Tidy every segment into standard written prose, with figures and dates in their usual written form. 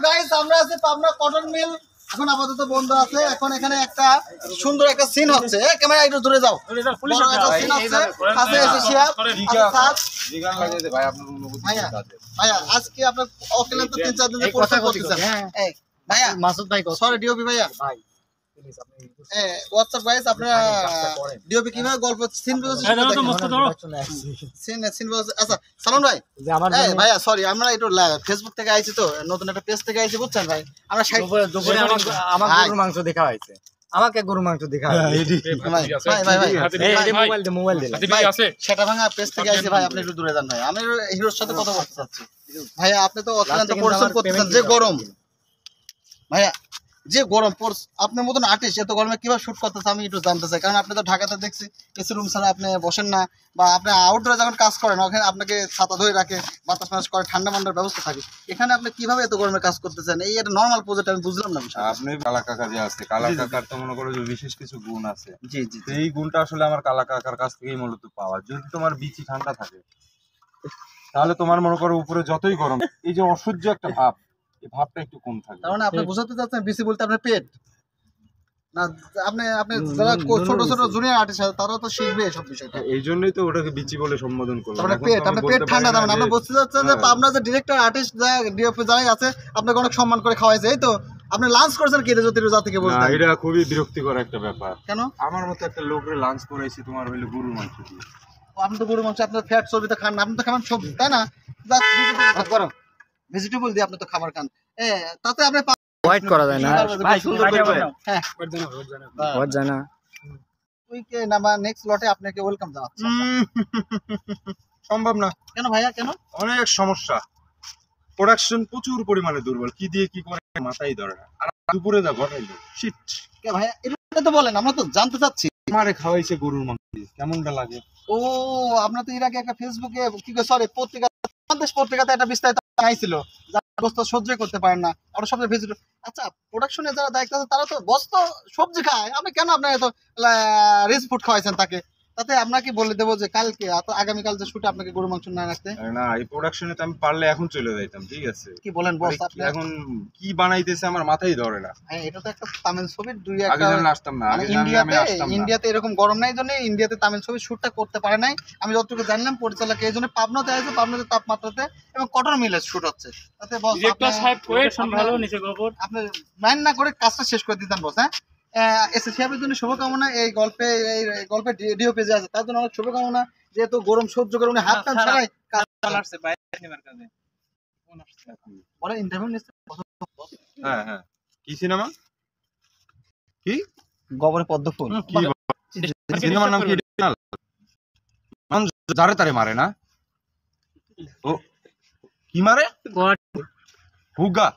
Guys আমরা আছি Pabna cotton mill. এখন আপাতত বন্ধ আছে। এখন এখানে একটা সুন্দর একটা সিন হচ্ছে। ক্যামেরা একটু দূরে যাও। পুলিশ একটা সিন হচ্ছে। কাছে এসে শিয়া জিগান লাগিয়ে দে ভাই আপনার অনুভূতি আছে। ভাইয়া আজকে আপনার অকেলে তো 3-4 দিন ধরে কথা বলতেছেন। এই ভাইয়া মাসুদ ভাই সরি ডিওপি ভাইয়া ভাই প্লিজ আপনি হোয়াটসঅ্যাপ গাইস আপনারা ডিওপি কিভাবে গল্প সিন বুঝছেন সিন আচ্ছা সালমান ভাই এই ভাইয়া সরি আমরা একটু ফেসবুক থেকে আইছি তো নতুন একটা পেজ থেকে আইছি বুঝছেন ভাই আমরা দুপুরে আমার গরুর মাংস দেখা হইছে আমাকে গরুর মাংস দেখা হইছে ভাই ভাই ভাই এই মোবাইল দে ভাই আছে সেটা ভাঙা পেজ থেকে আইছি ভাই আপনি একটু দূরে যান ভাই আমি হিরোর সাথে কথা বলতে চাচ্ছি ভাইয়া আপনি তো অত্যন্ত পরিশ্রম করতেছেন যে গরম ভাইয়া যে গরম পড়ছ আপনার মতন আর্টিস্ট এত গরমে কিভাবে শুট করতেছে আমি একটু জানতে চাই কারণ আপনি তো ঢাকাতে দেখছি এসি রুম ছাড়া আপনি বসেন না বা আপনি আউটডোরে যখন কাজ করেন ওখানে আপনাকে ছাতা ধরে রাখে বাতাস মাস করে ঠান্ডা মান্ডার ব্যবস্থা থাকে এখানে আপনি কিভাবে এত গরমে কাজ করতেছেন এই একটা নরমাল প্রজেক্ট আমি বুঝলাম না আপনি কালা কাকা যে আছে কালা কাকার তো মনে করো যে বিশেষ কিছু গুণ আছে জি জি এই গুণটা আসলে আমার কালা কাকার কাছ থেকেই মূলত পাওয়া যদি তোমার বিচি ঠান্ডা থাকে তাহলে তোমার মনে করো উপরে যতই গরম এই যে অসহ্য একটা ভাব এই ভাবটা একটু কম থাকে তার মানে আপনি বোঝাতে চাচ্ছেন বিসি বলতে আপনার পেট না আপনি যারা ছোট ছোট জুনিয়র আর্টিস্ট আছে তারা তো শিখবে সব বিষয়টা এই জন্যই তো ওটাকে বিচি বলে সম্বোধন করলাম তারপরে পেট আপনার পেট ঠান্ডা দাও না আপনি বুঝতে যাচ্ছেন যে আপনার যে ডিরেক্টর আর্টিস্ট যা ডিওপি যারাই আছে আপনাকে অনেক সম্মান করে খাওয়াইছে এই তো আপনি লাঞ্চ করেছেন কি রেজা থেকে বলতে এটা খুবই বিরক্তিকর একটা ব্যাপার কেন আমার মতো একটা লোকের লাঞ্চ করাইছি তোমার হইলো গরুর মাংস দিয়ে আপনি তো গরুর মাংস আপনার ফ্যাট চর্বি তো খান না আপনি তো খাবেন সবজি তাই না ভেজিটেবল দিয়ে আপনি তো খাবার খান তাতে আপনি হোয়াইট করা যায় না ভাই সুন্দর করে হ্যাঁ হোয়াইট যায় না উইকে নামা নেক্সট লটে আপনাকে ওয়েলকাম জানাচ্ছি সম্ভব না কেন ভাইয়া কেন অনেক সমস্যা প্রোডাকশন প্রচুর পরিমাণে দুর্বল কি দিয়ে কি করে মাথায় ধরে না আর দুপুরে যা ঘটাইলো শিট কে ভাইয়া এটা তো বলেন আমরা তো জানতে চাচ্ছি আমারে খাওয়াইছে গরুর মাংস কেমনটা লাগে ও আপনার তো এর আগে একটা ফেসবুকে কি সরি পত্রিকা বাংলাদেশ পত্রিকাতে একটা বিস্তারিত আইছিল যারা অবস্থা সহ্য করতে পারেন না আর সবচেয়ে ভেজিটেবল আচ্ছা প্রোডাকশনে যারা দায়িত্ব আছে তারা তো বস্ত সবজি খায় আপনি কেন আপনার এত রিচ ফুড খাওয়াইছেন তাকে তাতে আপনাকে বলে দেবো যে কালকে আগামীকাল যে শুটে আপনাকে গরু মাংস না রাখতে না এই প্রোডাকশনে তো আমি পারলে এখন চলে যাইতাম ঠিক আছে কি বলেন বস আপনি এখন কি বানাইতেছে আমার মাথায় ধরে না এটা তো একটা তামিল ছবির দুই আগে একটা জানলে আসতাম না আগে জানলে আমি আসতাম না ইন্ডিয়াতে এরকম গরম নাই জন্য ইন্ডিয়াতে তামিল ছবির শুটটা করতে পারে নাই আমি যতটুকু জানলাম পরিচালক এই জন্য পাবনাতে আছে পাবনাতে তাপমাত্রাতে এবং কটন মিলের শুট হচ্ছে তাতে বস ডিরেক্টর সাহেব কোয়েশন ভালো নিচে খবর আপনি মাইন্ড না করে কাজটা শেষ করে দিতেন বস হ্যাঁ এসএসএফের জন্য শুভকামনা এই গল্পে ডিও পেজে আছে তার জন্য অনেক শুভকামনা যেহেতু গরম সহ্য করে উনি হাত টান ছাড়াই কাজ আসছে বাইরে নেবার কাজে ফোন আসছে পরে ইন্টারভিউ নিচ্ছে হ্যাঁ হ্যাঁ কি সিনেমা কি গোবরে পদ্ম ফুল কি সিনেমার নাম কি মানুষ যারে তারে মারে না ও কি মারে হুগা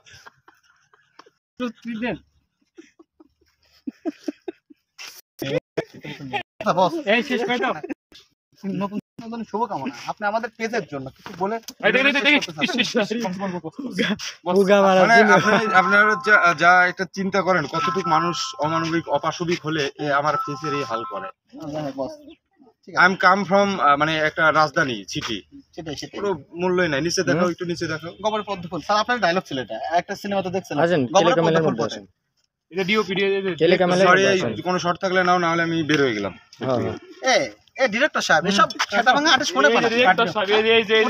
বস এই শেষ করে দাও নতুন শুভকামনা আপনি আমাদের পেজের জন্য কিছু বলে আপনারা যা একটা চিন্তা করেন কতটুকু মানুষ অমানবিক অপাশবিক হলে আমার ফেসের এই হাল করে আই এম কাম ফ্রম মানে একটা রাজধানী সিটি পুরো মূল্যই নাই নিচে দেখাও একটু নিচে দেখাও গোবরে পদ্ম ফুল স্যার আপনার ডায়লগ ছিল এটা একটা সিনেমাতে দেখছেন আছেন টেলিকমেলের মধ্যে আছেন এটা ডিওপি টেলিকমেলের সরি মধ্যে আছেন কোনো শর্ট থাকলে নাও না হলে আমি বের হয়ে গেলাম এ ডিরেক্টর সাহেব এসব সেটা ভাঙা আর্টিস্ট মনে পড়ে ডিরেক্টর সাহেব এই যে এই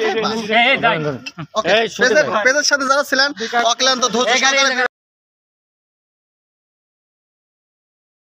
যাই ওকে পেজের সাথে যারা ছিলেন অক্লান্ত ধৈর্য